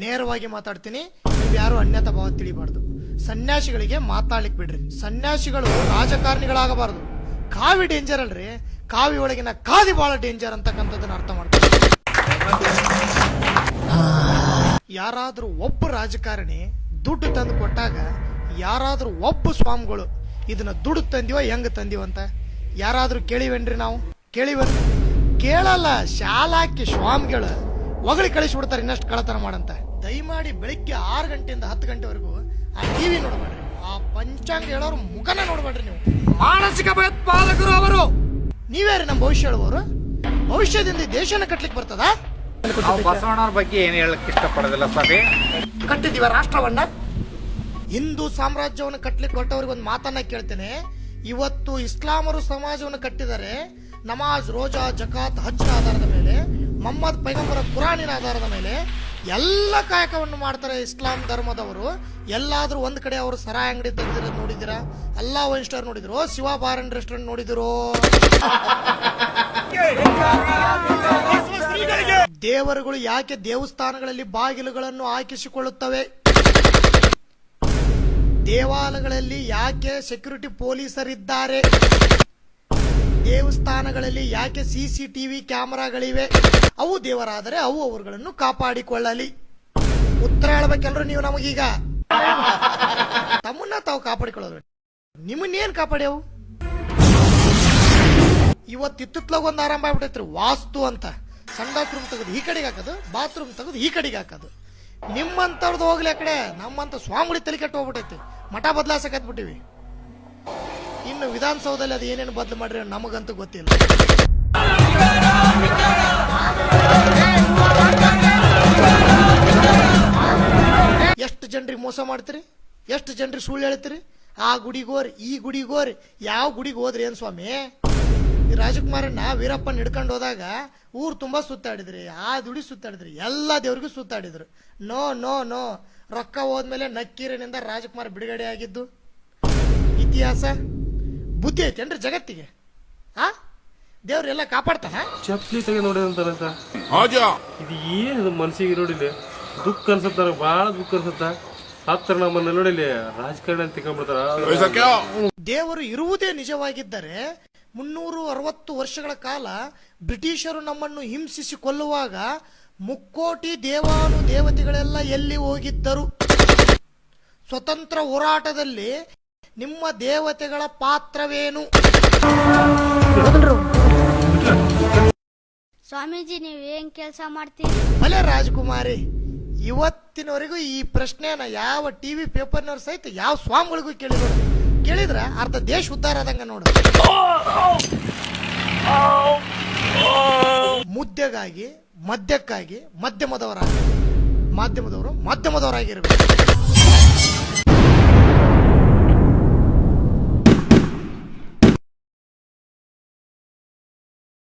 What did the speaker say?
ನೇರವಾಗಿ ಮಾತಾಡ್ತೀನಿ, ನೀವು ಯಾರು ಅನ್ಯತಾ ಭಾವ ತಿಳಿಬಾರ್ದು. ಸನ್ಯಾಸಿಗಳಿಗೆ ಮಾತಾಡ್ಲಿಕ್ಕೆ ಬಿಡ್ರಿ. ಸನ್ಯಾಸಿಗಳು ರಾಜಕಾರಣಿಗಳಾಗಬಾರದು. ಕಾವಿ ಡೇಂಜರ್ ಅಲ್ರಿ, ಕಾವಿ ಒಳಗಿನ ಕಾದಿ ಬಹಳ ಡೇಂಜರ್ ಅಂತಕ್ಕಂಥದ್ದನ್ನ ಅರ್ಥ ಮಾಡ್ತಾರೆ. ಯಾರಾದ್ರೂ ಒಬ್ಬ ರಾಜಕಾರಣಿ ದುಡ್ಡು ತಂದು ಕೊಟ್ಟಾಗ ಯಾರಾದ್ರೂ ಒಬ್ಬ ಸ್ವಾಮಿಗಳು ಇದನ್ನ ದುಡ್ಡು ತಂದಿವ ಹೆಂಗ್ ತಂದಿವ ಅಂತ ಯಾರಾದ್ರೂ ಕೇಳಿವೇನ್ರಿ? ನಾವು ಕೇಳಿವನ್? ಕೇಳಲ್ಲ. ಶಾಲಾಕಿ ಸ್ವಾಮಿಗಳು ಒಗಳಿ ಕಳಿಸ್ಬಿಡ್ತಾರೆ ಇನ್ನಷ್ಟು ಕಳತನ ಮಾಡಂತ. ದಯಮಾಡಿ ಬೆಳಿಗ್ಗೆ 6 ಗಂಟೆಯಿಂದ 10 ಗಂಟೆವರೆಗೂ ಆ ಟಿವಿ ನೋಡ್ಬೇಡ್ರಿ, ಆ ಪಂಚಾಂಗ ಹೇಳೋರು ಮುಖನೇ ನೋಡ್ಬೇಡ್ರಿ. ನೀವು ಮಾನಸಿಕ ಭಯೋತ್ಪಾದಕರು ಅವರು. ನೀವ್ಯಾರಿ ನಮ್ಮ ಭವಿಷ್ಯ ಹೇಳುವವರು? ಭವಿಷ್ಯದಿಂದ ದೇಶನ ಕಟ್ಲಿಕ್ಕೆ ಬರ್ತದ? ಬಸವಣ್ಣವ್ರ ಬಗ್ಗೆ ಏನು ಹೇಳಕ್ ಇಷ್ಟಪಡೋದಿಲ್ಲ ಸ್ವಾಮಿ. ಕಟ್ಟಿದೀವ ರಾಷ್ಟ್ರವನ್ನ, ಹಿಂದೂ ಸಾಮ್ರಾಜ್ಯವನ್ನು ಕಟ್ಲಿಕ್ಕೆ ಹೊರಟವ್ರಿಗೆ ಒಂದು ಮಾತನ್ನ ಕೇಳ್ತೇನೆ. ಇವತ್ತು ಇಸ್ಲಾಮರು ಸಮಾಜವನ್ನು ಕಟ್ಟಿದ್ದಾರೆ. ನಮಾಜ್, ರೋಜಾ, ಜಕಾತ್, ಹಜ್ನ ಆಧಾರದ ಮೇಲೆ, ಮೊಹಮ್ಮದ್ ಪೈಗಂಬರ ಕುರಾನಿನ ಆಧಾರದ ಮೇಲೆ ಎಲ್ಲ ಕಾಯಕವನ್ನು ಮಾಡ್ತಾರೆ ಇಸ್ಲಾಂ ಧರ್ಮದವರು. ಎಲ್ಲಾದ್ರೂ ಒಂದ್ ಕಡೆ ಅವರು ಸರಾಯಿ ಅಂಗಡಿ ತೆಗೆದಿರೋದು ನೋಡಿದಿರಾ? ಅಲ್ಲಾ ಒನ್ ಸ್ಟಾರ್ ನೋಡಿದ್ರು? ಶಿವ ಬಾರ್ ಅಂಡ್ ರೆಸ್ಟೋರೆಂಟ್ ನೋಡಿದ್ರು? ದೇವರುಗಳು ಯಾಕೆ ದೇವಸ್ಥಾನಗಳಲ್ಲಿ ಬಾಗಿಲುಗಳನ್ನು ಹಾಕಿಸಿಕೊಳ್ಳುತ್ತವೆ? ದೇವಾಲಯಗಳಲ್ಲಿ ಯಾಕೆ ಸೆಕ್ಯೂರಿಟಿ ಪೊಲೀಸರಿದ್ದಾರೆ? ದೇವಸ್ಥಾನಗಳಲ್ಲಿ ಯಾಕೆ CCTV ಕ್ಯಾಮೆರಾಗಳಿವೆ? ಅವು ದೇವರಾದರೆ ಅವು ಅವರುಗಳನ್ನು ಕಾಪಾಡಿಕೊಳ್ಳಲಿ. ಉತ್ತರ ಹೇಳ್ಬೇಕಲ್ರು ನೀವು ನಮಗೀಗ. ತಮ್ಮನ್ನ ತಾವು ಕಾಪಾಡಿಕೊಳ್ಳೋದು, ನಿಮ್ಮನ್ನೇನ್ ಕಾಪಾಡ್ಯಾವು? ಇವತ್ತಿತ್ತಲಾಗ ಒಂದು ಆರಂಭ ಆಗ್ಬಿಟ್ಟೈತ್ರಿ ವಾಸ್ತು ಅಂತ. ಸಂಡಾಸ್ ರೂಮ್ ತೆಗೆದು ಈ ಕಡೆಗೆ ಹಾಕೋದು, ಬಾತ್ರೂಮ್ ತೆಗೆದು ಈ ಕಡೆಗೆ ಹಾಕೋದು. ನಿಮ್ಮಂತವ್ರದ್ದು ಹೋಗ್ಲಿ ಆ ಕಡೆ, ನಮ್ಮಂತ ಸ್ವಾಮಿಗಳು ತಲೆ ಕೆಟ್ಟು ಹೋಗ್ಬಿಟ್ಟೈತಿ. ಮಠ ಬದಲಾಸಕತ್ಬಿಟ್ಟಿವಿ. ಇನ್ನು ವಿಧಾನಸೌಧದಲ್ಲಿ ಅದು ಏನೇನು ಬದಲು ಮಾಡ್ರಿ ನಮಗಂತೂ ಗೊತ್ತಿಲ್ಲ. ಎಷ್ಟು ಜನರಿಗೆ ಮೋಸ ಮಾಡ್ತೀರಿ, ಎಷ್ಟು ಜನರಿಗೆ ಸುಳ್ಳು ಹೇಳ್ತೀರಿ? ಆ ಗುಡಿಗೋರಿ ಈ ಗುಡಿಗೋರಿ, ಯಾವ ಗುಡಿಗೆ ಹೋದ್ರಿ ಏನ್ ಸ್ವಾಮಿ? ಈ ರಾಜಕುಮಾರನ್ನ ವೀರಪ್ಪನ ಹಿಡ್ಕೊಂಡು ಹೋದಾಗ ಊರು ತುಂಬಾ ಸುತ್ತಾಡಿದ್ರಿ, ಆ ದುಡಿ ಸುತ್ತಾಡಿದ್ರಿ, ಎಲ್ಲಾ ದೇವ್ರಿಗೂ ಸುತ್ತಾಡಿದ್ರು. ನೋ ನೋ ನೋ, ರೊಕ್ಕ ಹೋದ್ಮೇಲೆ ನಕ್ಕೀರಿನಿಂದ ರಾಜಕುಮಾರ ಬಿಡುಗಡೆ ಆಗಿದ್ದು ಇತಿಹಾಸ. ಬುದ್ಧಿ ಐತೇನ್ರಿ ಜಗತ್ತಿಗೆ? ಆ ದೇವ್ರೆಲ್ಲ ಕಾಪಾಡ್ತಾನ? ಚಪ್ಲಿ ತೆಗೆ ನೋಡಿದಂತ ಇದು ಏನು ಮನ್ಸಿಗೆ ನೋಡಿಲ್ಲ, ದುಃಖ ಅನ್ಸತ್ತ, ನನಗೆ ಬಹಳ ದುಃಖ ಅನ್ಸತ್ತ. ಹತ್ತರ ನಮ್ಮನ್ನ ನೋಡಿಲಿ ರಾಜಕಾರಣ ಅಂತ ತಿಳ್ಕೊಂಡ್ಬಿಡ್ತಾರ. ದೇವರು ಇರುವುದೇ ನಿಜವಾಗಿದ್ದರೆ 360 ವರ್ಷಗಳ ಕಾಲ ಬ್ರಿಟಿಷರು ನಮ್ಮನ್ನು ಹಿಂಸಿಸಿ ಕೊಲ್ಲುವಾಗ ಮುಕ್ಕೋಟಿ ದೇವಾನು ದೇವತೆಗಳೆಲ್ಲ ಎಲ್ಲಿ ಹೋಗಿದ್ದರು? ಸ್ವತಂತ್ರ ಹೋರಾಟದಲ್ಲಿ ನಿಮ್ಮ ದೇವತೆಗಳ ಪಾತ್ರವೇನು? ಸ್ವಾಮೀಜಿ, ನೀವ್ ಏನ್ ಕೆಲಸ ಮಾಡ್ತೀರಿ? ಭಲೆ ರಾಜಕುಮಾರಿ, ಇವತ್ತಿನವರೆಗೂ ಈ ಪ್ರಶ್ನೆನ ಯಾವ ಟಿವಿ ಪೇಪರ್ನವ್ರು ಸಹಿತ ಯಾವ ಸ್ವಾಮಿಗಳಿಗೂ ಕೇಳಿದ್ರ ಅರ್ಧ ದೇಶ ಉದ್ಧಾರ ಆದಂಗ ನೋಡು. ಮುದ್ದೆಗಾಗಿ ಮದ್ಯಕ್ಕಾಗಿ ಮಾಧ್ಯಮದವರು ಮಧ್ಯಮದವರಾಗಿರ್ಬೇಕು.